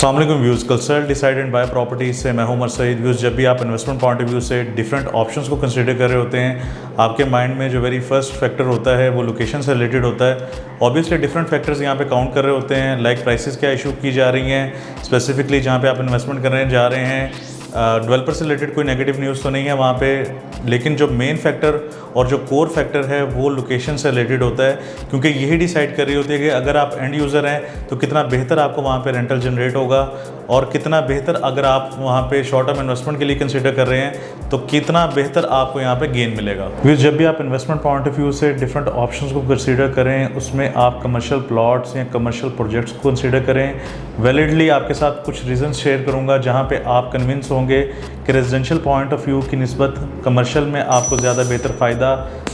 अस्सलाम वालेकुम views. Cultural decide and buy properties से मैं हूं उमर सईद। व्यूज़, जब भी आप इन्वेस्टमेंट पॉइंट ऑफ व्यू से डिफरेंट ऑप्शंस को कंसीडर कर रहे होते हैं, आपके माइंड में जो वेरी फर्स्ट फैक्टर होता है वो लोकेशन से रिलेटेड होता है। ऑब्वियसली डिफरेंट फैक्टर्स यहाँ पे काउंट कर रहे होते हैं, लाइक प्राइसेस क्या इशू की जा रही हैं, स्पेसिफिकली जहाँ पे आप इन्वेस्टमेंट करने जा रहे हैं, डेवलपर से रिलेटेड कोई नेगेटिव न्यूज़ तो नहीं है वहाँ पे, लेकिन जो मेन फैक्टर और जो कोर फैक्टर है वो लोकेशन से रिलेटेड होता है, क्योंकि यही डिसाइड कर रही होती है कि अगर आप एंड यूज़र हैं तो कितना बेहतर आपको वहाँ पे रेंटल जनरेट होगा, और कितना बेहतर अगर आप वहाँ पे शॉर्ट टर्म इन्वेस्टमेंट के लिए कंसीडर कर रहे हैं तो कितना बेहतर आपको यहाँ पे गेन मिलेगा। फिर जब भी आप इन्वेस्टमेंट पॉइंट ऑफ व्यू से डिफरेंट ऑप्शंस को कंसीडर करें, उसमें आप कमर्शियल प्लॉट्स या कमर्शियल प्रोजेक्ट्स को कंसीडर करें। वैलिडली आपके साथ कुछ रीजंस शेयर करूँगा जहाँ पे आप कन्विंस होंगे कि रेजिडेंशियल पॉइंट ऑफ व्यू की निस्बत कमर्शियल में आपको ज़्यादा बेहतर फ़ायदा,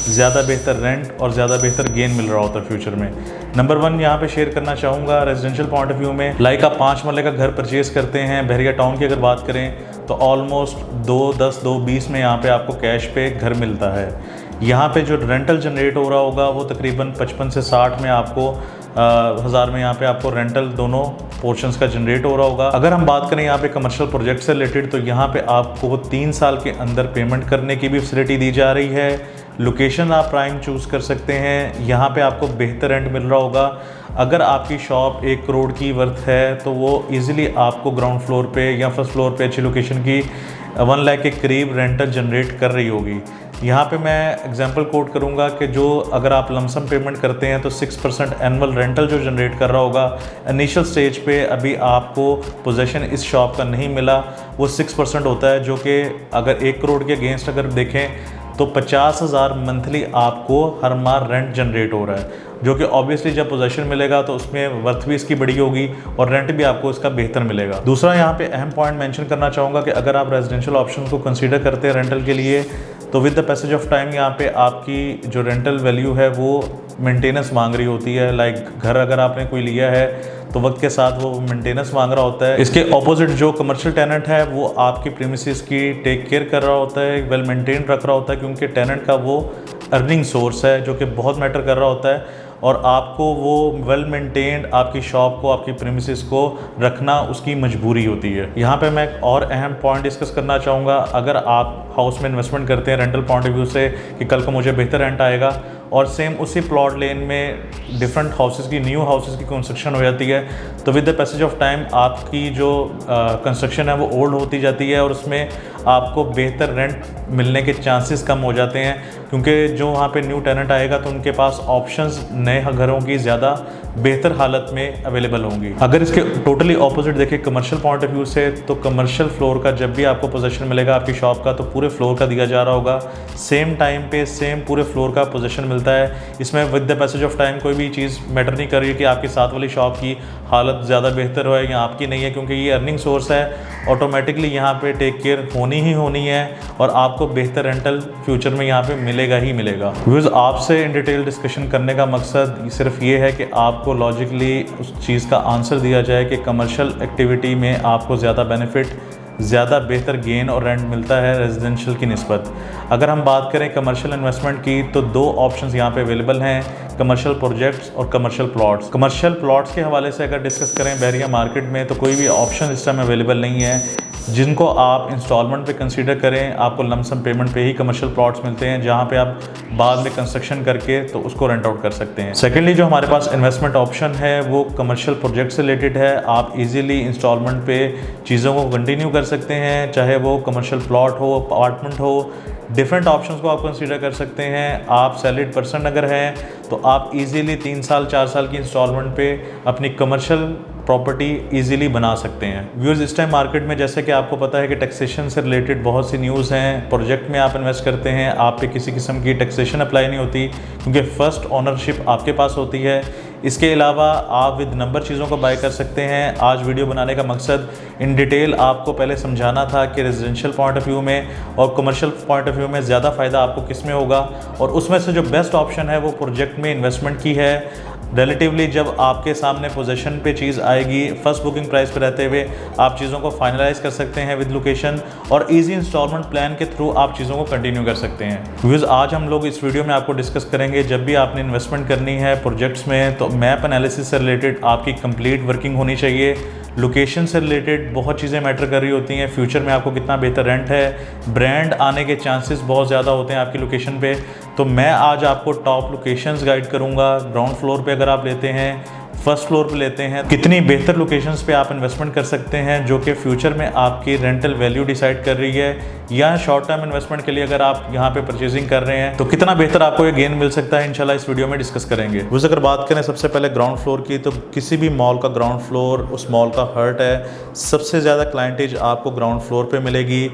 ज़्यादा बेहतर रेंट और ज़्यादा बेहतर गेन मिल रहा होता है फ्यूचर में। नंबर 1 यहाँ पे शेयर करना चाहूँगा रेजिडेंशियल पॉइंट ऑफ व्यू में, लाइक आप 5 मरले का घर परचेज़ करते हैं बहरिया टाउन की अगर बात करें तो ऑलमोस्ट 2-10-2-20 में यहाँ पे आपको कैश पे घर मिलता है। यहाँ पे जो रेंटल जनरेट हो रहा होगा वो तकरीबन 55 से 60 में आपको हज़ार में यहाँ पे आपको रेंटल दोनों पोर्शंस का जनरेट हो रहा होगा। अगर हम बात करें यहाँ पे कमर्शियल प्रोजेक्ट से रिलेटेड तो यहाँ पे आपको 3 साल के अंदर पेमेंट करने की भी फैसिलिटी दी जा रही है। लोकेशन आप प्राइम चूज़ कर सकते हैं, यहाँ पे आपको बेहतर रेंट मिल रहा होगा। अगर आपकी शॉप 1 करोड़ की वर्थ है तो वो ईज़िली आपको ग्राउंड फ्लोर पे या फर्स्ट फ्लोर पे अच्छी लोकेशन की 1 लाख के करीब रेंटल जनरेट कर रही होगी। यहाँ पे मैं एग्जांपल कोट करूँगा कि जो अगर आप लमसम पेमेंट करते हैं तो 6% एनुअल रेंटल जो जनरेट कर रहा होगा इनिशियल स्टेज पे, अभी आपको पोजीशन इस शॉप का नहीं मिला, वो 6% होता है, जो कि अगर 1 करोड़ के अगेंस्ट अगर देखें तो 50,000 मंथली आपको हर माह रेंट जनरेट हो रहा है, जो कि ऑब्वियसली जब पोजीशन मिलेगा तो उसमें वर्थ भी इसकी बड़ी होगी और रेंट भी आपको इसका बेहतर मिलेगा। दूसरा यहाँ पे अहम पॉइंट मेंशन करना चाहूँगा कि अगर आप रेजिडेंशियल ऑप्शन को कंसीडर करते हैं रेंटल के लिए तो with the passage of time यहाँ पे आपकी जो रेंटल वैल्यू है वो मेंटेनेंस मांग रही होती है। लाइक घर अगर आपने कोई लिया है तो वक्त के साथ वो मेंटेनेंस मांग रहा होता है। इसके ऑपोजिट जो कमर्शियल टेनेंट है वो आपकी प्रीमिसेस की टेक केयर कर रहा होता है, वेल मेंटेन रख रहा होता है, क्योंकि टेनेंट का वो अर्निंग सोर्स है जो कि बहुत मैटर कर रहा होता है, और आपको वो वेल मेंटेन्ड आपकी शॉप को, आपकी प्रीमिसेस को रखना उसकी मजबूरी होती है। यहाँ पे मैं एक और अहम पॉइंट डिस्कस करना चाहूँगा। अगर आप हाउस में इन्वेस्टमेंट करते हैं रेंटल पॉइंट ऑफ व्यू से कि कल को मुझे बेहतर रेंट आएगा, और सेम उसी प्लॉट लेन में डिफरेंट हाउसेस की, न्यू हाउसेस की कंस्ट्रक्शन हो जाती है, तो with the passage of time आपकी जो कंस्ट्रक्शन है वो ओल्ड होती जाती है और उसमें आपको बेहतर रेंट मिलने के चांसेस कम हो जाते हैं, क्योंकि जो वहाँ पे न्यू टेनेंट आएगा तो उनके पास ऑप्शंस नए घरों की ज़्यादा बेहतर हालत में अवेलेबल होंगी। अगर इसके टोटली ऑपोजिट देखें कमर्शियल पॉइंट ऑफ व्यू से, तो कमर्शियल फ्लोर का जब भी आपको पोजीशन मिलेगा आपकी शॉप का तो पूरे फ्लोर का दिया जा रहा होगा, सेम टाइम पे सेम पूरे फ्लोर का पोजीशन मिलता है। इसमें with the passage of time कोई भी चीज़ मैटर नहीं कर रही है कि आपकी साथ वाली शॉप की हालत ज़्यादा बेहतर हो या आपकी नहीं है, क्योंकि ये अर्निंग सोर्स है, ऑटोमेटिकली यहाँ पे टेक केयर होनी ही होनी है और आपको बेहतर रेंटल फ्यूचर में यहाँ पे मिलेगा ही मिलेगा। व्यूज़, आपसे इन डिटेल डिस्कशन करने का मकसद सिर्फ ये है कि आपको लॉजिकली उस चीज़ का आंसर दिया जाए कि कमर्शियल एक्टिविटी में आपको ज़्यादा बेनिफिट, ज़्यादा बेहतर गेन और रेंट मिलता है रेजिडेंशियल की निस्बत। अगर हम बात करें कमर्शियल इन्वेस्टमेंट की तो 2 ऑप्शंस यहाँ पे अवेलेबल हैं, कमर्शियल प्रोजेक्ट्स और कमर्शियल प्लॉट्स। कमर्शियल प्लॉट्स के हवाले से अगर डिस्कस करें बहरिया मार्केट में तो कोई भी ऑप्शन इस टाइम अवेलेबल नहीं है जिनको आप इंस्टॉलमेंट पे कंसीडर करें। आपको लमसम पेमेंट पे ही कमर्शियल प्लॉट्स मिलते हैं जहाँ पे आप बाद में कंस्ट्रक्शन करके तो उसको रेंट आउट कर सकते हैं। सेकेंडली जो हमारे पास इन्वेस्टमेंट ऑप्शन है वो कमर्शियल प्रोजेक्ट से रिलेटेड है। आप इजीली इंस्टॉलमेंट पे चीज़ों को कंटिन्यू कर सकते हैं, चाहे वो कमर्शियल प्लॉट हो, अपार्टमेंट हो, डिफरेंट ऑप्शंस को आप कंसीडर कर सकते हैं। आप सैलरीड पर्सन अगर हैं तो आप इजीली 3 साल 4 साल की इंस्टॉलमेंट पे अपनी कमर्शियल प्रॉपर्टी इजीली बना सकते हैं। व्यूअर्स, इस टाइम मार्केट में जैसे कि आपको पता है कि टैक्सेशन से रिलेटेड बहुत सी न्यूज़ हैं। प्रोजेक्ट में आप इन्वेस्ट करते हैं, आप पे किसी किस्म की टैक्सेशन अप्लाई नहीं होती क्योंकि फ़र्स्ट ओनरशिप आपके पास होती है। इसके अलावा आप विद नंबर चीज़ों को बाय कर सकते हैं। आज वीडियो बनाने का मकसद इन डिटेल आपको पहले समझाना था कि रेजिडेंशियल पॉइंट ऑफ व्यू में और कमर्शियल पॉइंट ऑफ व्यू में ज़्यादा फ़ायदा आपको किस में होगा, और उसमें से जो बेस्ट ऑप्शन है वो प्रोजेक्ट में इन्वेस्टमेंट की है। रिलेटिवली जब आपके सामने पोजीशन पे चीज़ आएगी, फर्स्ट बुकिंग प्राइस पे रहते हुए आप चीज़ों को फाइनलाइज कर सकते हैं विद लोकेशन, और इजी इंस्टॉलमेंट प्लान के थ्रू आप चीज़ों को कंटिन्यू कर सकते हैं। व्यूज़, आज हम लोग इस वीडियो में आपको डिस्कस करेंगे जब भी आपने इन्वेस्टमेंट करनी है प्रोजेक्ट्स में तो मैप एनालिसिस से रिलेटेड आपकी कंप्लीट वर्किंग होनी चाहिए। लोकेशन से रिलेटेड बहुत चीज़ें मैटर कर रही होती हैं। फ्यूचर में आपको कितना बेहतर रेंट है, ब्रांड आने के चांसेस बहुत ज़्यादा होते हैं आपकी लोकेशन पे। तो मैं आज आपको टॉप लोकेशंस गाइड करूँगा। ग्राउंड फ्लोर पे अगर आप लेते हैं, फर्स्ट फ्लोर पे लेते हैं, कितनी बेहतर लोकेशंस पे आप इन्वेस्टमेंट कर सकते हैं जो कि फ्यूचर में आपकी रेंटल वैल्यू डिसाइड कर रही है। या शॉर्ट टर्म इन्वेस्टमेंट के लिए अगर आप यहाँ पे परचेजिंग कर रहे हैं तो कितना बेहतर आपको ये गेन मिल सकता है, इंशाल्लाह इस वीडियो में डिस्कस करेंगे। वैसे अगर बात करें सबसे पहले ग्राउंड फ्लोर की, तो किसी भी मॉल का ग्राउंड फ्लोर उस मॉल का हार्ट है। सबसे ज़्यादा क्लाइंटेज आपको ग्राउंड फ्लोर पर मिलेगी।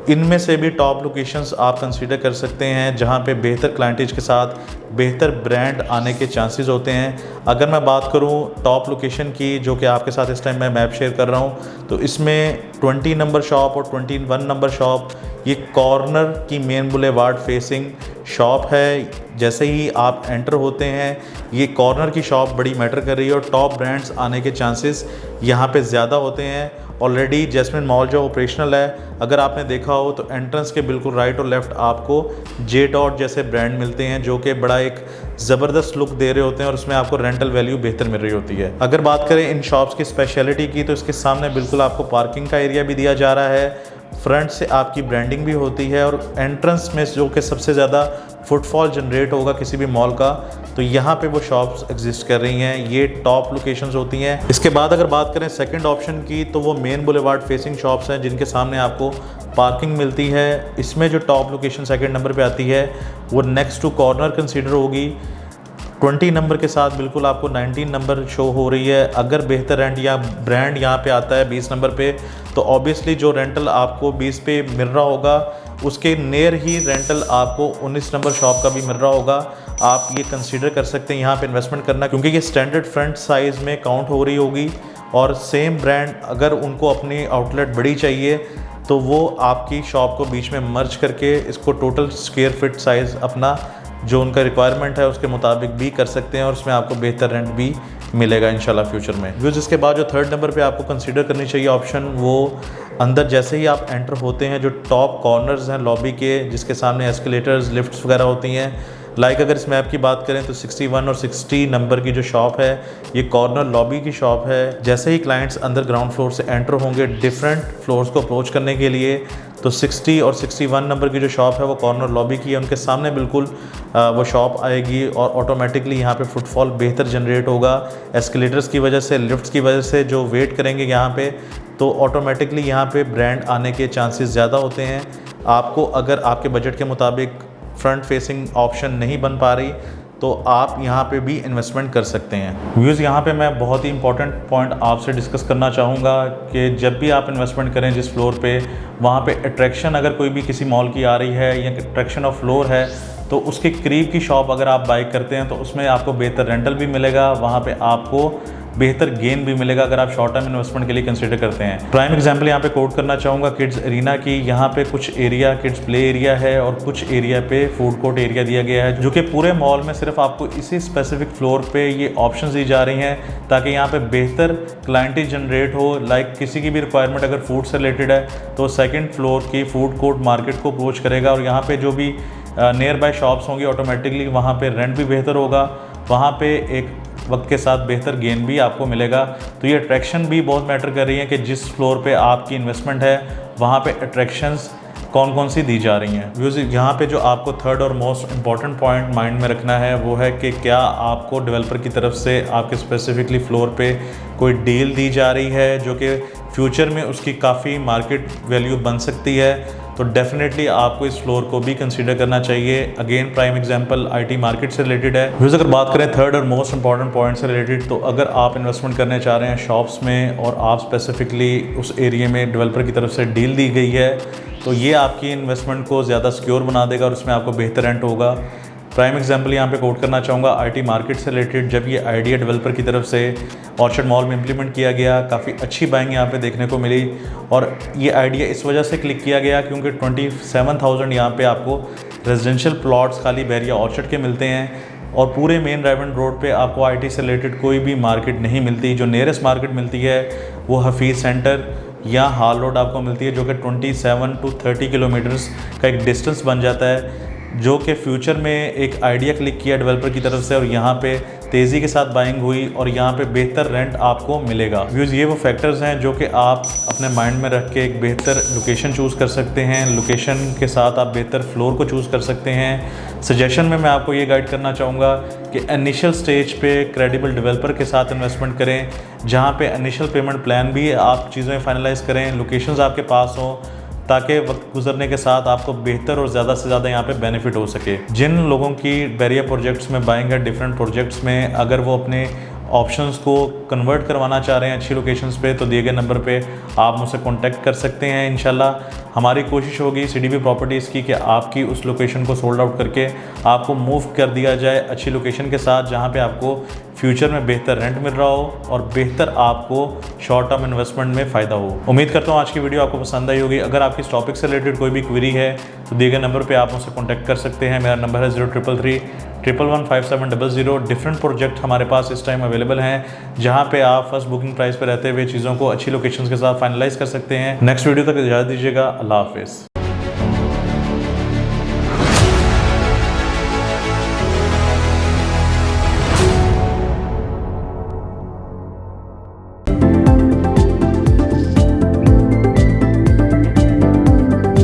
इनमें से भी टॉप लोकेशंस आप कंसीडर कर सकते हैं जहां पे बेहतर क्लाइंटेज के साथ बेहतर ब्रांड आने के चांसेस होते हैं। अगर मैं बात करूं टॉप लोकेशन की, जो कि आपके साथ इस टाइम मैं मैप शेयर कर रहा हूं, तो इसमें 20 नंबर शॉप और 21 नंबर शॉप ये कॉर्नर की मेन बुलेवार्ड फेसिंग शॉप है। जैसे ही आप एंटर होते हैं ये कॉर्नर की शॉप बड़ी मैटर कर रही है और टॉप ब्रांड्स आने के चांसेस यहाँ पे ज़्यादा होते हैं। ऑलरेडी जैस्मिन मॉल जो ऑपरेशनल है, अगर आपने देखा हो तो एंट्रेंस के बिल्कुल राइट और लेफ़्ट आपको जे डॉट जैसे ब्रांड मिलते हैं जो कि बड़ा एक ज़बरदस्त लुक दे रहे होते हैं और उसमें आपको रेंटल वैल्यू बेहतर मिल रही होती है। अगर बात करें इन शॉप्स की स्पेशलिटी की, तो इसके सामने बिल्कुल आपको पार्किंग का एरिया भी दिया जा रहा है। फ्रंट से आपकी ब्रांडिंग भी होती है और एंट्रेंस में जो कि सबसे ज़्यादा फुटफॉल जनरेट होगा किसी भी मॉल का, तो यहाँ पे वो शॉप्स एग्जिस्ट कर रही हैं। ये टॉप लोकेशंस होती हैं। इसके बाद अगर बात करें सेकंड ऑप्शन की, तो वो मेन बुलेवार्ड फेसिंग शॉप्स हैं जिनके सामने आपको पार्किंग मिलती है। इसमें जो टॉप लोकेशन सेकंड नंबर पे आती है वो नेक्स्ट टू कॉर्नर कंसीडर होगी। 20 नंबर के साथ बिल्कुल आपको 19 नंबर शो हो रही है। अगर बेहतर रेंट या ब्रांड यहाँ पे आता है 20 नंबर पे, तो ऑब्वियसली जो रेंटल आपको 20 पे मिल रहा होगा उसके नियर ही रेंटल आपको 19 नंबर शॉप का भी मिल रहा होगा। आप ये कंसीडर कर सकते हैं यहाँ पे इन्वेस्टमेंट करना, क्योंकि ये स्टैंडर्ड फ्रंट साइज़ में काउंट हो रही होगी। और सेम ब्रांड अगर उनको अपनी आउटलेट बड़ी चाहिए तो वो आपकी शॉप को बीच में मर्ज करके इसको टोटल स्क्वायर फीट साइज़ अपना जो उनका रिक्वायरमेंट है उसके मुताबिक भी कर सकते हैं और उसमें आपको बेहतर रेंट भी मिलेगा इंशाल्लाह फ्यूचर में। व्यूज़ इसके बाद जो थर्ड नंबर पे आपको कंसीडर करनी चाहिए ऑप्शन, वो अंदर जैसे ही आप एंटर होते हैं जो टॉप कॉर्नर्स हैं लॉबी के, जिसके सामने एस्केलेटर्स लिफ्ट्स वगैरह होती हैं। लाइक अगर इस मैप की बात करें तो 61 और 60 नंबर की जो शॉप है ये कॉर्नर लॉबी की शॉप है। जैसे ही क्लाइंट्स अंदर ग्राउंड फ्लोर से एंटर होंगे डिफरेंट फ्लोर्स को अप्रोच करने के लिए, तो 60 और 61 नंबर की जो शॉप है वो कॉर्नर लॉबी की है। उनके सामने बिल्कुल वो शॉप आएगी और ऑटोमेटिकली यहाँ पे फुटफॉल बेहतर जनरेट होगा। एस्केलेटर्स की वजह से, लिफ्ट्स की वजह से जो वेट करेंगे यहाँ पे, तो ऑटोमेटिकली यहाँ पे ब्रांड आने के चांसेस ज़्यादा होते हैं। आपको अगर आपके बजट के मुताबिक फ्रंट फेसिंग ऑप्शन नहीं बन पा रही तो आप यहाँ पे भी इन्वेस्टमेंट कर सकते हैं। व्यूज़ यहाँ पे मैं बहुत ही इंपॉर्टेंट पॉइंट आपसे डिस्कस करना चाहूँगा कि जब भी आप इन्वेस्टमेंट करें जिस फ्लोर पे, वहाँ पे अट्रैक्शन अगर कोई भी किसी मॉल की आ रही है या अट्रैक्शन ऑफ फ्लोर है, तो उसके करीब की शॉप अगर आप बाई करते हैं तो उसमें आपको बेहतर रेंटल भी मिलेगा, वहाँ पे आपको बेहतर गेन भी मिलेगा अगर आप शॉर्ट टर्म इन्वेस्टमेंट के लिए कंसीडर करते हैं। प्राइम एग्जांपल यहाँ पे कोट करना चाहूँगा किड्स एरिना की। यहाँ पे कुछ एरिया किड्स प्ले एरिया है और कुछ एरिया पे फूड कोर्ट एरिया दिया गया है, जो कि पूरे मॉल में सिर्फ आपको इसी स्पेसिफिक फ्लोर पे ये ऑप्शंस दी जा रही हैं ताकि यहाँ पे बेहतर क्लाइंटेज जनरेट हो। लाइक किसी की भी रिक्वायरमेंट अगर फूड से रिलेटेड है तो सेकेंड फ्लोर की फूड कोर्ट मार्केट को अप्रोच करेगा और यहाँ पे जो भी नियर बाय शॉप्स होंगी ऑटोमेटिकली वहाँ पे रेंट भी बेहतर होगा, वहाँ पे एक वक्त के साथ बेहतर गेन भी आपको मिलेगा। तो ये अट्रैक्शन भी बहुत मैटर कर रही है कि जिस फ्लोर पे आपकी इन्वेस्टमेंट है वहाँ पे अट्रैक्शंस कौन कौन सी दी जा रही हैं। व्यूज़ यहाँ पे जो आपको थर्ड और मोस्ट इम्पॉर्टेंट पॉइंट माइंड में रखना है वो है कि क्या आपको डेवलपर की तरफ से आपके स्पेसिफिकली फ्लोर पे कोई डील दी जा रही है जो कि फ्यूचर में उसकी काफ़ी मार्केट वैल्यू बन सकती है, तो डेफिनेटली आपको इस फ्लोर को भी कंसीडर करना चाहिए। Again prime example IT market से रिलेटेड है। व्यूज़ अगर बात करें थर्ड और मोस्ट इंपॉर्टेंट पॉइंट से रिलेटेड, तो अगर आप इन्वेस्टमेंट करने चाह रहे हैं शॉप्स में और आप स्पेसिफिकली उस एरिया में डेवलपर की तरफ से डील दी गई है, तो ये आपकी इन्वेस्टमेंट को ज़्यादा सिक्योर बना देगा और उसमें आपको बेहतर रेंट होगा। प्राइम एग्जांपल यहाँ पे कोट करना चाहूँगा आईटी मार्केट से रिलेटेड। जब ये आइडिया डेवलपर की तरफ से ऑर्चर्ड मॉल में इम्प्लीमेंट किया गया, काफ़ी अच्छी बाइंग यहाँ पे देखने को मिली और ये आइडिया इस वजह से क्लिक किया गया क्योंकि 27,000 यहाँ पे आपको रेजिडेंशियल प्लॉट्स खाली बैरिया ऑर्चर्ड के मिलते हैं और पूरे मेन रायवन रोड पे आपको आईटी से रिलेटेड कोई भी मार्केट नहीं मिलती। जो नियरेस्ट मार्केट मिलती है वो हफीज़ सेंटर या हाल रोड आपको मिलती है, जो कि 27 to 30 किलोमीटर्स का एक डिस्टेंस बन जाता है। जो कि फ्यूचर में एक आइडिया क्लिक किया डेवलपर की तरफ से और यहाँ पे तेज़ी के साथ बाइंग हुई और यहाँ पे बेहतर रेंट आपको मिलेगा। व्यूज़ ये वो फैक्टर्स हैं जो कि आप अपने माइंड में रख के एक बेहतर लोकेशन चूज़ कर सकते हैं। लोकेशन के साथ आप बेहतर फ्लोर को चूज़ कर सकते हैं। सजेशन में मैं आपको ये गाइड करना चाहूँगा कि इनिशियल स्टेज पे क्रेडिबल डेवलपर के साथ इन्वेस्टमेंट करें, जहाँ पे इनिशियल पेमेंट प्लान भी आप चीज़ें फाइनलाइज करें, लोकेशंस आपके पास हों, ताकि वक्त गुजरने के साथ आपको बेहतर और ज़्यादा से ज़्यादा यहाँ पे बेनिफिट हो सके। जिन लोगों की बैरियर प्रोजेक्ट्स में बाइंग है, डिफरेंट प्रोजेक्ट्स में, अगर वो अपने ऑप्शंस को कन्वर्ट करवाना चाह रहे हैं अच्छी लोकेशंस पे, तो दिए गए नंबर पे आप मुझसे कांटेक्ट कर सकते हैं। इंशाल्लाह हमारी कोशिश होगी CDB प्रॉपर्टीज़ की कि आपकी उस लोकेशन को सोल्ड आउट करके आपको मूव कर दिया जाए अच्छी लोकेशन के साथ, जहाँ पे आपको फ्यूचर में बेहतर रेंट मिल रहा हो और बेहतर आपको शॉर्ट टर्म इन्वेस्टमेंट में फ़ायदा हो। उम्मीद करता हूँ आज की वीडियो आपको पसंद आई होगी। अगर आपकी इस टॉपिक से रिलेटेड कोई भी क्वेरी है तो दिए गए नंबर पे आप मुझसे कॉन्टैक्ट कर सकते हैं। मेरा नंबर है 0333115700। डिफरेंट प्रोजेक्ट हमारे पास इस टाइम अवेलेबल हैं, जहाँ पे आप फर्स्ट बुकिंग प्राइस पर रहते हुए चीज़ों को अच्छी लोकेशन के साथ फाइनलाइज कर सकते हैं। नेक्स्ट वीडियो तक इजाज़त दीजिएगा। अल्लाह हाफिज़।